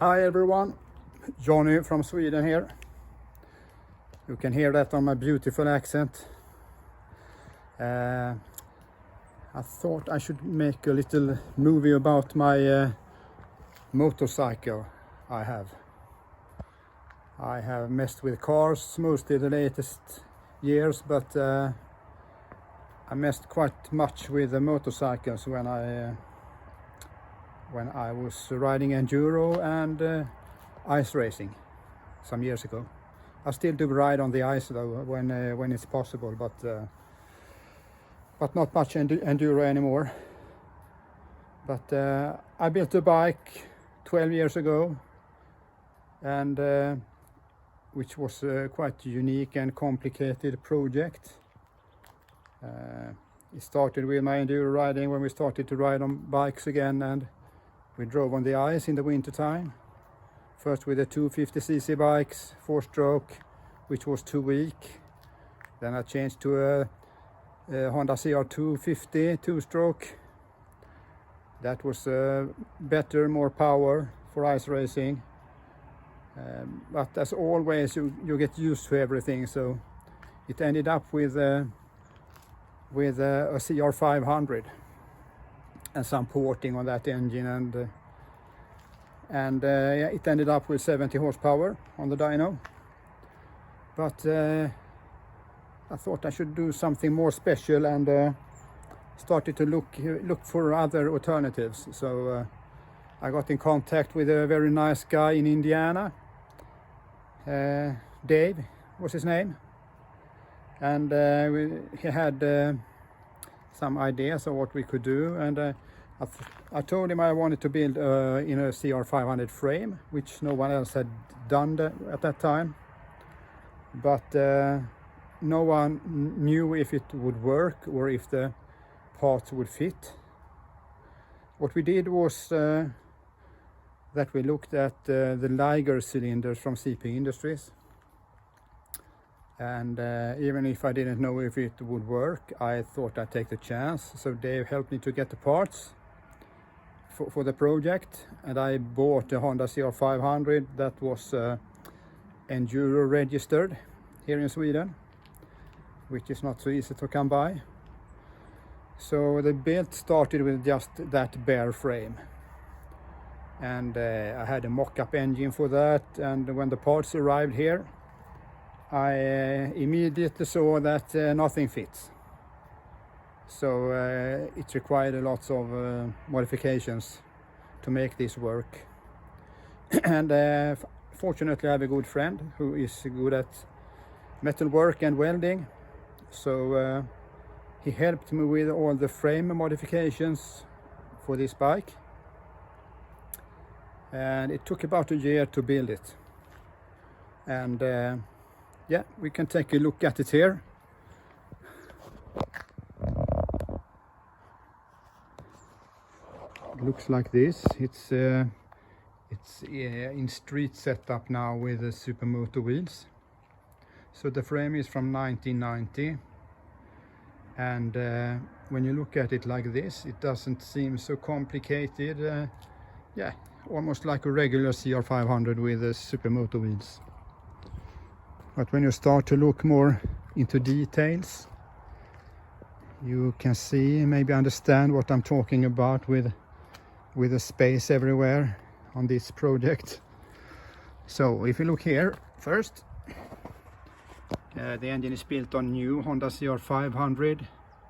Hi everyone, Johnny from Sweden here. You can hear that on my beautiful accent. I thought I should make a little movie about my motorcycle I have. I have messed with cars mostly the latest years, but I messed quite much with the motorcycles when I was riding enduro and ice racing some years ago. I still do ride on the ice though when it's possible, but not much enduro anymore. But I built a bike 12 years ago, and which was a quite unique and complicated project. It started with my enduro riding when we started to ride on bikes again, and we drove on the ice in the winter time. First with the 250cc bikes, 4-stroke, which was too weak. Then I changed to a Honda CR500 2-stroke. That was better, more power for ice racing. But as always, you get used to everything, so it ended up with a CR500 and some porting on that engine, and yeah, it ended up with 70 horsepower on the dyno. But I thought I should do something more special, and started to look for other alternatives. So I got in contact with a very nice guy in Indiana. Dave was his name, and he had some ideas of what we could do, and I told him I wanted to build in a CR500 frame, which no one else had done at that time, but no one knew if it would work or if the parts would fit. What we did was that we looked at the Liger cylinders from CP Industries, and even if I didn't know if it would work, I thought I'd take the chance. So Dave helped me to get the parts for the project, and I bought a Honda CR500 that was enduro registered here in Sweden, which is not so easy to come by. So the build started with just that bare frame, and I had a mock-up engine for that, and when the parts arrived here, I immediately saw that nothing fits. So it required lots of modifications to make this work. And fortunately I have a good friend who is good at metal work and welding. So he helped me with all the frame modifications for this bike. And it took about a year to build it. And yeah, we can take a look at it here. It looks like this. It's in street setup now with the supermoto wheels. So the frame is from 1990, and when you look at it like this, it doesn't seem so complicated. Yeah, almost like a regular CR500 with the supermoto wheels. But when you start to look more into details, you can see, maybe understand what I'm talking about with the space everywhere on this project. So if you look here first, the engine is built on new Honda CR500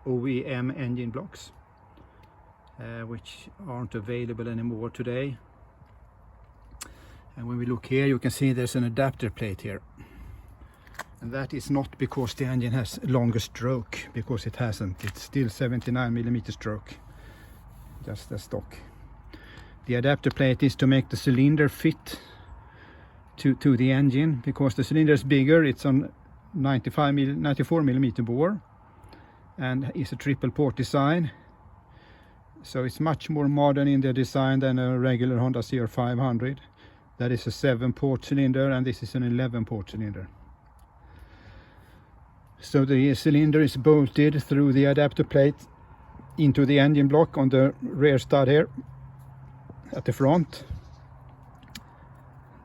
OEM engine blocks, which aren't available anymore today. And when we look here, you can see there's an adapter plate here. And that is not because the engine has longer stroke, because it hasn't. It's still 79mm stroke, just a stock. The adapter plate is to make the cylinder fit to the engine, because the cylinder is bigger. It's on 94mm bore, and it's a triple port design. So it's much more modern in the design than a regular Honda CR500. That is a 7-port cylinder, and this is an 11-port cylinder. So the cylinder is bolted through the adapter plate into the engine block on the rear stud here at the front.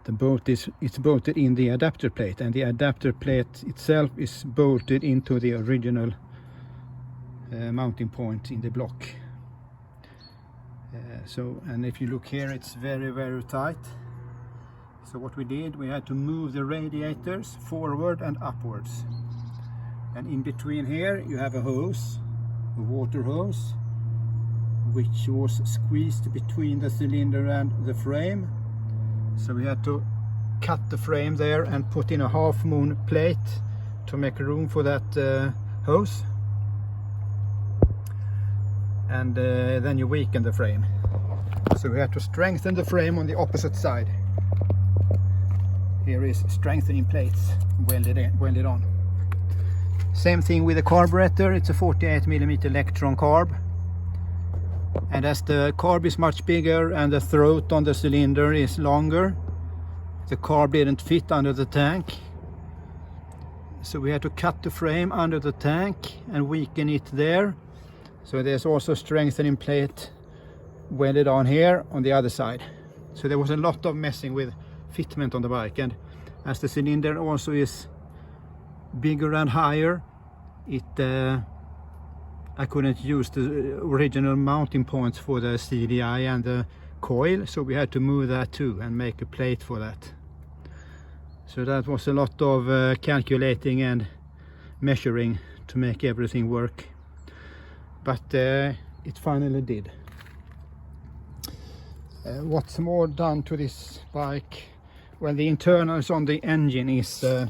the bolt it's bolted in the adapter plate, and the adapter plate itself is bolted into the original mounting point in the block. And if you look here, it's very, very tight. So what we did, we had to move the radiators forward and upwards, and in between here you have a hose, a water hose, which was squeezed between the cylinder and the frame. So we had to cut the frame there and put in a half moon plate to make room for that hose, and then you weaken the frame. So we had to strengthen the frame on the opposite side. Here is strengthening plates welded on. Same thing with the carburetor. It's a 48mm Electron carb, and as the carb is much bigger and the throat on the cylinder is longer, the carb didn't fit under the tank, so we had to cut the frame under the tank and weaken it there. So there's also a strengthening plate welded on here on the other side. So there was a lot of messing with fitment on the bike, and as the cylinder also is bigger and higher, I couldn't use the original mounting points for the CDI and the coil, so we had to move that too and make a plate for that. So that was a lot of calculating and measuring to make everything work, but it finally did. What's more done to this bike? Well, the internals on the engine is a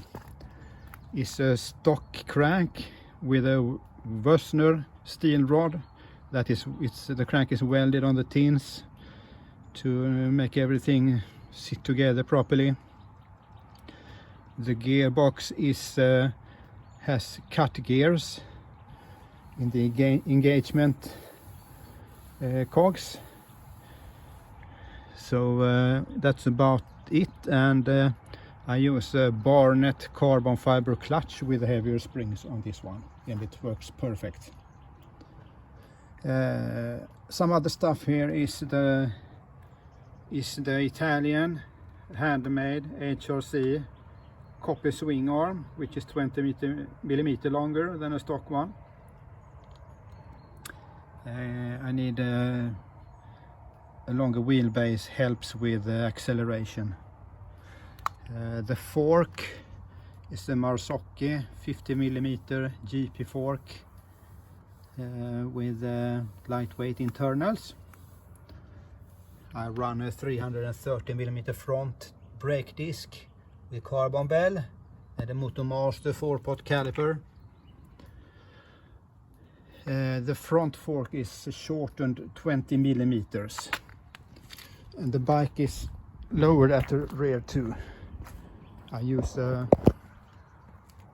stock crank with a Wössner steel rod. The crank is welded on the tins to make everything sit together properly. The gearbox has cut gears in the engagement cogs. So that's about it, and I use a Barnett carbon fiber clutch with heavier springs on this one, and it works perfect. Some other stuff here is the Italian handmade HRC copper swing arm, which is 20mm longer than a stock one. I need a longer wheelbase, helps with acceleration. The fork is the Marzocchi 50mm GP fork with lightweight internals. I run a 330mm front brake disc with carbon bell and a Motomaster 4-pot caliper. The front fork is shortened 20mm, and the bike is lowered at the rear too. I use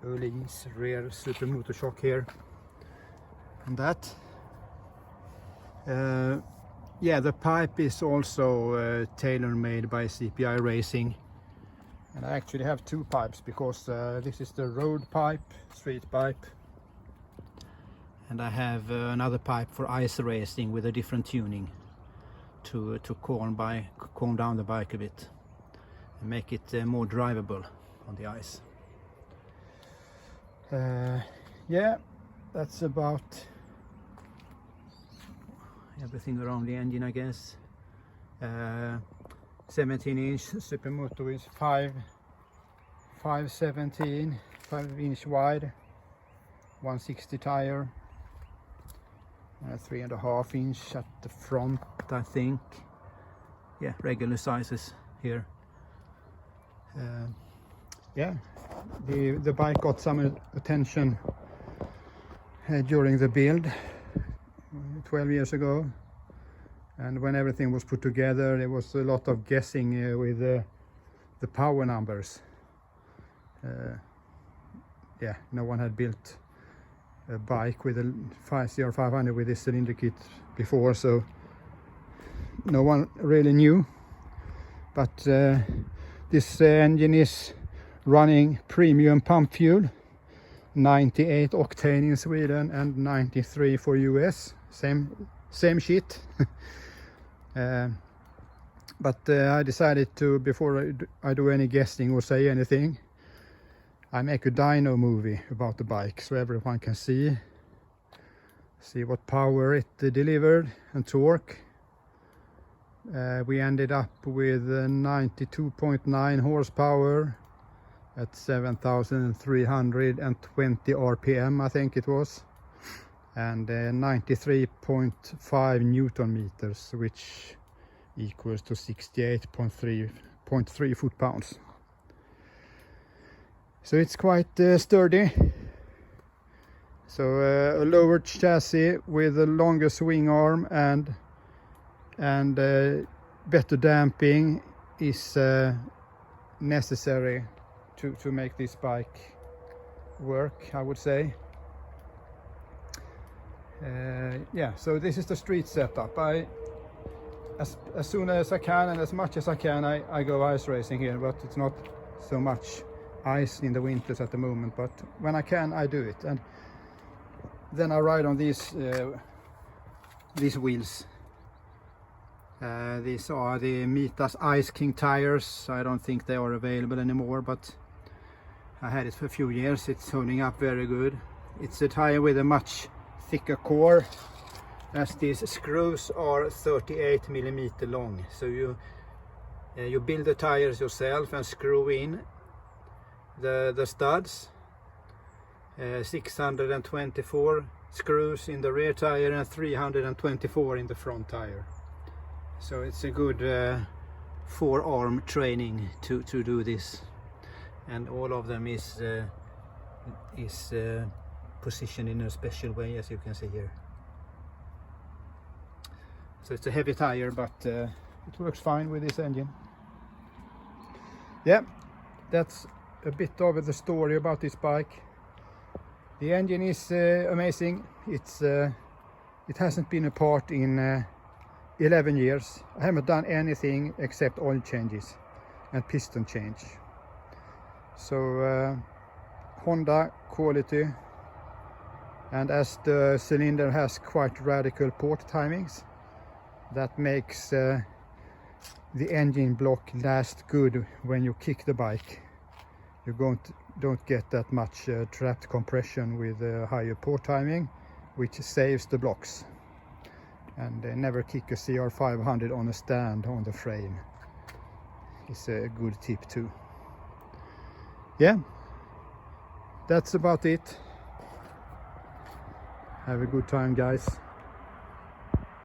Öhlins rear super motor shock here, and that. Yeah, the pipe is also tailor-made by CPI Racing, and I actually have two pipes, because this is the road pipe, street pipe, and I have another pipe for ice racing with a different tuning to calm down the bike a bit and make it more drivable on the ice. Yeah, that's about everything around the engine, I guess. 17-inch supermoto is 5'17", 5-inch wide, 160 tire, 3.5-inch at the front, I think. Yeah, regular sizes here. Yeah, the bike got some attention during the build 12 years ago, and when everything was put together, there was a lot of guessing with the power numbers. Yeah, no one had built a bike with a CR500 with this cylinder kit before, so no one really knew. But this engine is running premium pump fuel, 98 octane in Sweden and 93 for US, same shit. But I decided to, before I do any guessing or say anything, I make a dyno movie about the bike so everyone can see what power it delivered and torque. We ended up with 92.9 horsepower at 7,320 RPM, I think it was, and 93.5 Newton meters, which equals to 68.3 foot-pounds. So it's quite sturdy. So a lower chassis with a longer swing arm and better damping is necessary to make this bike work, I would say. Yeah, so this is the street setup. As soon as I can and as much as I can, I go ice racing here, but it's not so much ice in the winters at the moment, but when I can, I do it. And then I ride on these wheels. These are the Mitas Ice King tires. I don't think they are available anymore, but I had it for a few years. It's holding up very good. It's a tire with a much thicker core, as these screws are 38 millimeter long. So you build the tires yourself and screw in the studs. 624 screws in the rear tire and 324 in the front tire. So it's a good forearm training to do this, and all of them is positioned in a special way, as you can see here. So it's a heavy tire, but it works fine with this engine. Yeah, that's a bit of the story about this bike. The engine is amazing. It hasn't been apart in 11 years. I haven't done anything except oil changes and piston change. So Honda quality, and as the cylinder has quite radical port timings, that makes the engine block last good when you kick the bike. You don't get that much trapped compression with higher port timing, which saves the blocks. And never kick a CR500 on a stand on the frame. It's a good tip too. Yeah, that's about it. Have a good time, guys.